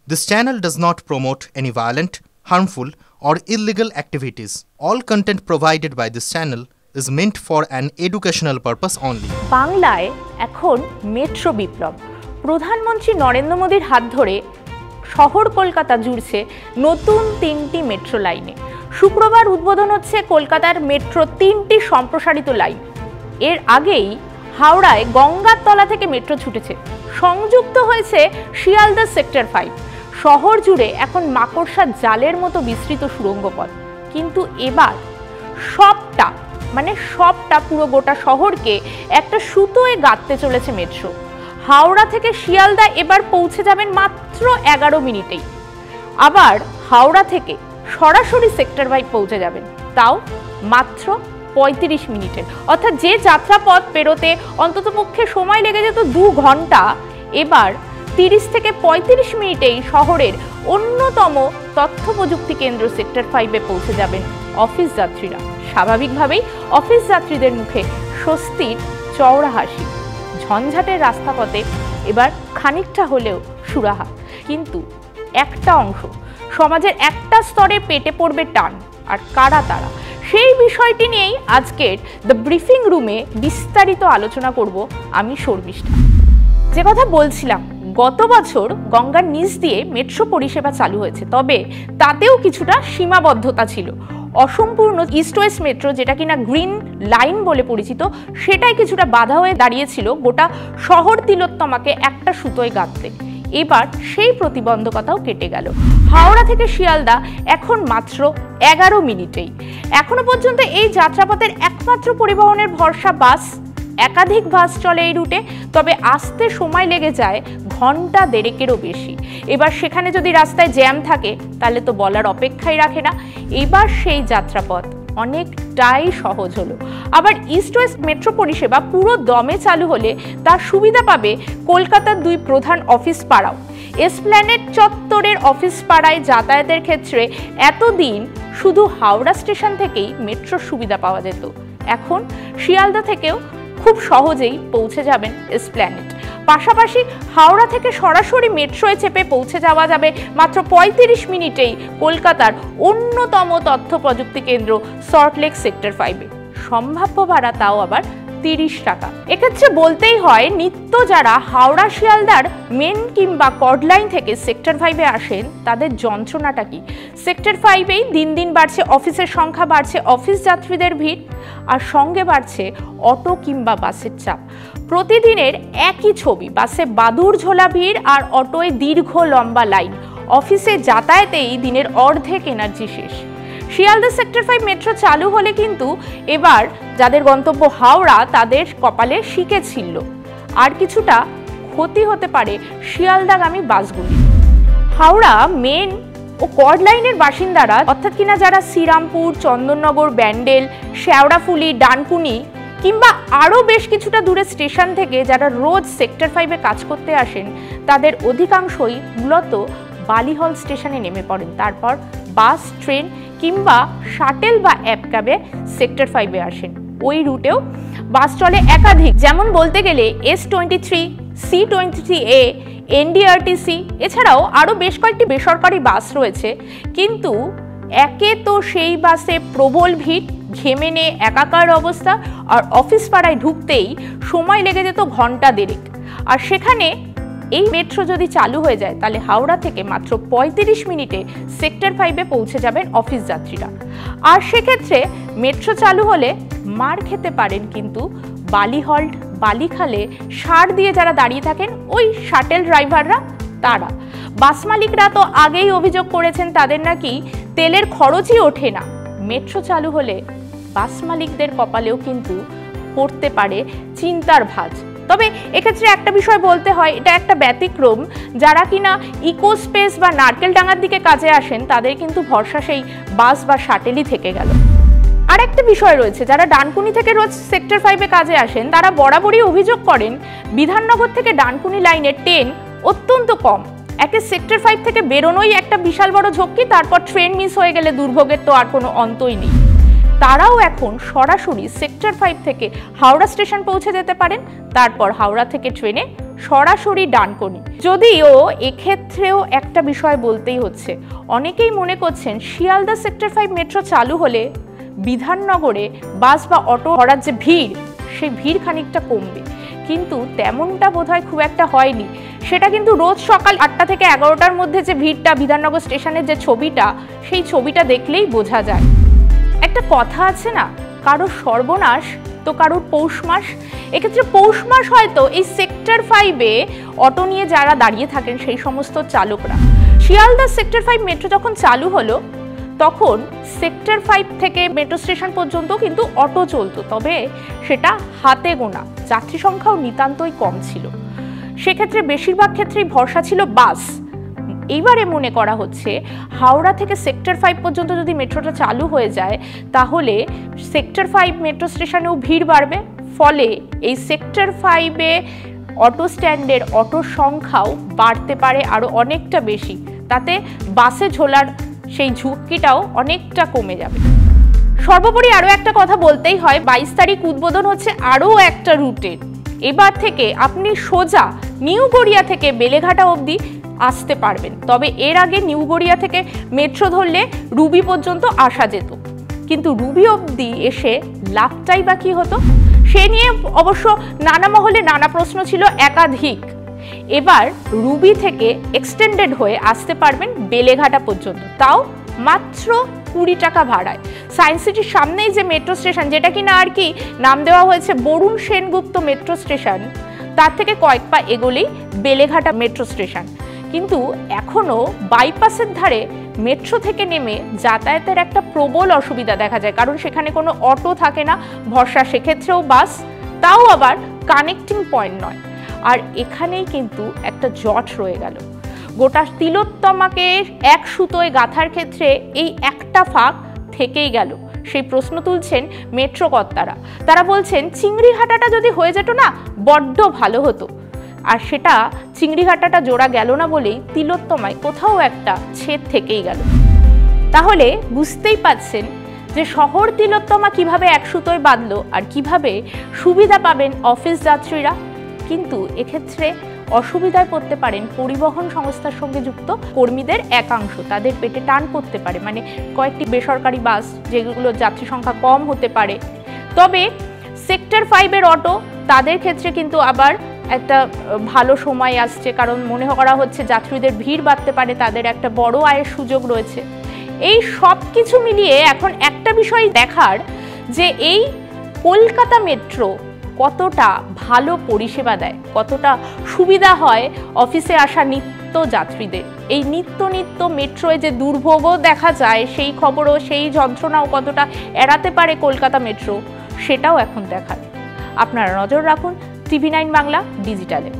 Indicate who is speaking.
Speaker 1: This channel does not promote any violent, harmful, or illegal activities. All content provided by this channel is meant for an educational purpose only.
Speaker 2: বাংলায় এখন metro বিপ্লব। প্রধানমন্ত্রী নরেন্দ্র মোদীর হাত ধরে শহর কলকাতা জুড়ছে নতুন 3টি মেট্রো লাইনে। শুক্রবার উদ্বোধন হচ্ছে কলকাতার মেট্রো 3টি সম্প্রসারিত লাইন। এর আগেই হাওড়ায় গঙ্গার তলা থেকে মেট্রো ছুটেছে, সংযুক্ত হয়েছে শিয়ালদা সেক্টর 5। শহর জুড়ে এখন মাকড়সার জালের মতো বিস্তৃত সুড়ঙ্গ পথ। কিন্তু এবার সবটা পুরো গোটা শহরকে একটা সুতোয় গাঁথতে চলেছে মেট্রো। হাওড়া থেকে শিয়ালদা এবার পৌঁছে যাবেন মাত্র 11 মিনিটেই। আবার হাওড়া থেকে সরাসরি সেক্টর 5 পৌঁছে যাবেন, তাও মাত্র 35 মিনিটের। অর্থাৎ যে যাত্রাপথ পেরোতে অন্ততপক্ষে সময় লেগে যেত 2 ঘন্টা, এবার 30 থেকে 35 মিনিটেই শহরের অন্যতম তথ্য প্রযুক্তি কেন্দ্র সেক্টর 5-এ পৌঁছে যাবেন অফিস যাত্রীরা। স্বাভাবিকভাবেই অফিস যাত্রীদের মুখে স্বস্তির চওড়া হাসি। ঝঞ্ঝাটের রাস্তাপথে এবার খানিকটা হলেও সুরাহা। কিন্তু একটা অংশ, সমাজের একটা স্তরে পেটে পড়বে টান। আর কারা তারা? সেই বিষয়টি নিয়েই আজকের দ্য ব্রিফিং রুমে বিস্তারিত আলোচনা করব আমি শর্মিষ্ঠা। যে কথা বলছিলাম, গত বছর গঙ্গার নিচ দিয়ে মেট্রো পরিষেবা চালু হয়েছে, তবে তাতেও কিছুটা সীমাবদ্ধতা ছিল। অসম্পূর্ণ ইস্ট ওয়েস্ট মেট্রো, যেটা কিনা গ্রিন লাইন বলে পরিচিত, সেটাই কিছুটা বাধা হয়ে দাঁড়িয়েছিল গোটা শহর তিলোত্তমাকে একটা সুতোয় গাঁথতে। এবার সেই প্রতিবন্ধকতাও কেটে গেল। হাওড়া থেকে শিয়ালদা এখন মাত্র 11 মিনিটেই। এখনো পর্যন্ত এই যাত্রাপথের একমাত্র পরিবহনের ভরসা বাস। একাধিক বাস চলে এই রুটে, তবে আসতে সময় লেগে যায় ঘন্টা দেড়েকেরও বেশি। এবার সেখানে যদি রাস্তায় জ্যাম থাকে তাহলে তো বলার অপেক্ষাই রাখে না। এবার সেই যাত্রাপথ অনেকটাই সহজ হলো। আবার ইস্ট ওয়েস্ট মেট্রো পরিষেবা পুরো দমে চালু হলে তার সুবিধা পাবে কলকাতার 2 প্রধান অফিস পাড়াও। এসপ্ল্যানেড চত্বরের অফিস পাড়ায় যাতায়াতের ক্ষেত্রে এতদিন শুধু হাওড়া স্টেশন থেকেই মেট্রোর সুবিধা পাওয়া যেত। এখন শিয়ালদা থেকেও খুব সহজেই পৌঁছে যাবেন এসপ্ল্যানেড। পাশাপাশি হাওড়া থেকে সরাসরি মেট্রোয় চেপে পৌঁছে যাওয়া যাবে মাত্র 35 মিনিটেই কলকাতার অন্যতম তথ্য প্রযুক্তি কেন্দ্র সল্টলেক সেক্টর 5-এ। সম্ভাব্য ভাড়া তাও আবার 30 টাকা। এক্ষেত্রে বলতেই হয়, নিত্য যারা হাওড়া শিয়ালদার মেন কিংবা কর্ড লাইন থেকে সেক্টর 5-এ আসেন তাদের যন্ত্রণাটা কি? সেক্টর 5-এই দিন দিন বাড়ছে অফিসের সংখ্যা, বাড়ছে অফিস যাত্রীদের ভিড়, আর সঙ্গে বাড়ছে অটো কিংবা বাসের চাপ। প্রতিদিনের একই ছবি, বাসে বাদুর ঝোলা ভিড় আর অটোয় দীর্ঘ লম্বা লাইন। অফিসে যাতায়াতেই দিনের অর্ধেক এনার্জি শেষ। শিয়ালদা সেক্টর 5 মেট্রো চালু হলে কিন্তু এবার যাদের গন্তব্য হাওড়া তাদের কপালে শিকে ছিল। আর কিছুটা ক্ষতি হতে পারে শিয়ালদাগামী বাসগুলি। হাওড়া মেন ও কর্ড লাইনের বাসিন্দারা, অর্থাৎ কিনা যারা শ্রীরামপুর, চন্দননগর, ব্যান্ডেল, শেওড়াফুলি, ডানকুনি কিংবা আরও বেশ কিছুটা দূরে স্টেশন থেকে যারা রোজ সেক্টর 5-এ কাজ করতে আসেন, তাদের অধিকাংশই মূলত বালিহল স্টেশনে নেমে পড়েন। তারপর বাস, ট্রেন কিংবা শাটেল বা অ্যাপ ক্যাবে সেক্টর 5-এ আসেন। ওই রুটেও বাস চলে একাধিক, যেমন বলতে গেলে S23, C23A, NDRTC, এছাড়াও আরও বেশ কয়েকটি বেসরকারি বাস রয়েছে। কিন্তু একে তো সেই বাসে প্রবল ভিড়, ঘেমে নিয়ে একাকার অবস্থা, আর অফিস পাড়ায় ঢুকতেই সময় লেগে যেত ঘন্টা দেড়েক। আর সেখানে এই মেট্রো যদি চালু হয়ে যায় তাহলে হাওড়া থেকে মাত্র 35 মিনিটে সেক্টর 5-এ পৌঁছে যাবেন অফিস যাত্রীরা। আর সেক্ষেত্রে মেট্রো চালু হলে মার খেতে পারেন কিন্তু বালিহল্ট, বালিখালে সার দিয়ে যারা দাঁড়িয়ে থাকেন ওই শাটেল ড্রাইভাররা। তারা বাস মালিকরা তো আগেই অভিযোগ করেছেন তাদের নাকি তেলের খরচই ওঠে না। মেট্রো চালু হলে বাস মালিকদের কপালেও কিন্তু পড়তে পারে চিন্তার ভাঁজ। তবে এক্ষেত্রে একটা বিষয় বলতে হয়, এটা একটা ব্যতিক্রম। যারা কিনা ইকো স্পেস বা নারকেলডাঙ্গার দিকে কাজে আসেন তাদের কিন্তু ভরসা সেই বাস বা শাটেলই থেকে গেল। আর একটা বিষয় রয়েছে, যারা ডানকুনি থেকে রোজ সেক্টর 5-এ কাজে আসেন তারা বরাবরই অভিযোগ করেন বিধাননগর থেকে ডানকুনি লাইনের ট্রেন অত্যন্ত কম। একে সেক্টর 5 থেকে বেরোনোই একটা বিশাল বড় ঝক্কি, তারপর ট্রেন মিস হয়ে গেলে দুর্ভোগের তো আর কোনো অন্তই নেই। তারাও এখন সরাসরি সেক্টর 5 থেকে হাওড়া স্টেশন পৌঁছে যেতে পারেন, তারপর হাওড়া থেকে ট্রেনে সরাসরি ডানকুনি। যদিও এক্ষেত্রেও একটা বিষয় বলতেই হচ্ছে, অনেকেই মনে করছেন শিয়ালদা সেক্টর 5 মেট্রো চালু হলে বিধাননগরে বাস বা অটো ধরার যে ভিড়, সেই ভিড় খানিকটা কমবে, কিন্তু তেমনটা বোধহয় খুব একটা হয়নি। সেটা কিন্তু রোজ সকাল 8টা থেকে 11টার মধ্যে যে ভিড়টা, বিধাননগর স্টেশনের যে ছবিটা, সেই ছবিটা দেখলেই বোঝা যায়। একটা কথা আছে না, কারোর সর্বনাশ তো কারোর পৌষ মাস। এক্ষেত্রে পৌষ মাস হয়তো এই সেক্টর 5-এ অটো নিয়ে যারা দাঁড়িয়ে থাকেন সেই সমস্ত চালকরা। শিয়ালদা সেক্টর 5 মেট্রো যখন চালু হলো তখন সেক্টর 5 থেকে মেট্রো স্টেশন পর্যন্ত কিন্তু অটো চলতো, তবে সেটা হাতে গোনা, যাত্রী সংখ্যাও নিতান্তই কম ছিল। সেক্ষেত্রে বেশিরভাগ ক্ষেত্রেই ভরসা ছিল বাস। এইবারে মনে করা হচ্ছে হাওড়া থেকে সেক্টর 5 পর্যন্ত যদি মেট্রোটা চালু হয়ে যায় তাহলে সেক্টর 5 মেট্রো স্টেশনেও ভিড় বাড়বে, ফলে এই সেক্টর 5-এ অটো স্ট্যান্ডের অটোর সংখ্যাও বাড়তে পারে আরও অনেকটা বেশি। তাতে বাসে ঝোলার সেই ঝুঁকিটাও অনেকটা কমে যাবে। সর্বোপরি আরও একটা কথা বলতেই হয়, 22 তারিখ উদ্বোধন হচ্ছে আরও একটা রুটের। এবার থেকে আপনি সোজা নিউ গড়িয়া থেকে বেলেঘাটা অবধি আসতে পারবেন, তবে এর আগে নিউ গড়িয়া থেকে মেট্রো ধরলে রুবি পর্যন্ত আসা যেত, কিন্তু রুবি অবধি এসে লাভটাই বা কী হতো, সে নিয়ে অবশ্য নানা মহলে নানা প্রশ্ন ছিল একাধিক। এবার রুবি থেকে এক্সটেন্ডেড হয়ে আসতে পারবেন বেলেঘাটা পর্যন্ত, তাও মাত্র 20 টাকা ভাড়ায়। সায়েন্স সিটির সামনেই যে মেট্রো স্টেশন, যেটা কিনা আর কি নাম দেওয়া হয়েছে বরুণ সেনগুপ্ত মেট্রো স্টেশন, তার থেকে কয়েক পা এগোলেই বেলেঘাটা মেট্রো স্টেশন। কিন্তু এখনও বাইপাসের ধারে মেট্রো থেকে নেমে যাতায়াতের একটা প্রবল অসুবিধা দেখা যায়, কারণ সেখানে কোনো অটো থাকে না, ভরসা সেক্ষেত্রেও বাস, তাও আবার কানেক্টিং পয়েন্ট নয়। আর এখানেই কিন্তু একটা জট রয়ে গেল। গোটা তিলোত্তমাকে এক সুতোয় গাঁথার ক্ষেত্রে এই একটা ফাঁক থেকেই গেল। সেই প্রশ্ন তুলছেন মেট্রো কর্তারা। তারা বলছেন চিংড়িঘাটাটা যদি হয়ে যেত না বড্ড ভালো হতো, আর সেটা চিংড়িঘাটাটা জোড়া গেল না বলেই তিলোত্তমায় কোথাও একটা ছেদ থেকেই গেল। তাহলে বুঝতেই পাচ্ছেন যে শহর তিলোত্তমা কিভাবে এক সুতোয় বাঁধলো আর কিভাবে সুবিধা পাবেন অফিস যাত্রীরা। কিন্তু এক্ষেত্রে অসুবিধায় পড়তে পারেন পরিবহন সংস্থার সঙ্গে যুক্ত কর্মীদের একাংশ, তাদের পেটে টান পড়তে পারে, মানে কয়েকটি বেসরকারি বাস যেগুলো যাত্রী সংখ্যা কম হতে পারে। তবে সেক্টর 5-এর অটো, তাদের ক্ষেত্রে কিন্তু আবার একটা ভালো সময় আসছে, কারণ মনে করা হচ্ছে যাত্রীদের ভিড় বাড়তে পারে, তাদের একটা বড় আয়ের সুযোগ রয়েছে। এই সব কিছু মিলিয়ে এখন একটা বিষয় দেখার যে এই কলকাতা মেট্রো কতটা ভালো পরিষেবা দেয়, কতটা সুবিধা হয় অফিসে আসা নিত্য যাত্রীদের। এই নিত্য মেট্রোয় যে দুর্ভোগও দেখা যায়, সেই খবরও, সেই যন্ত্রণাও কতটা এড়াতে পারে কলকাতা মেট্রো, সেটাও এখন দেখার। আপনারা নজর রাখুন TV9 বাংলা ডিজিটালে।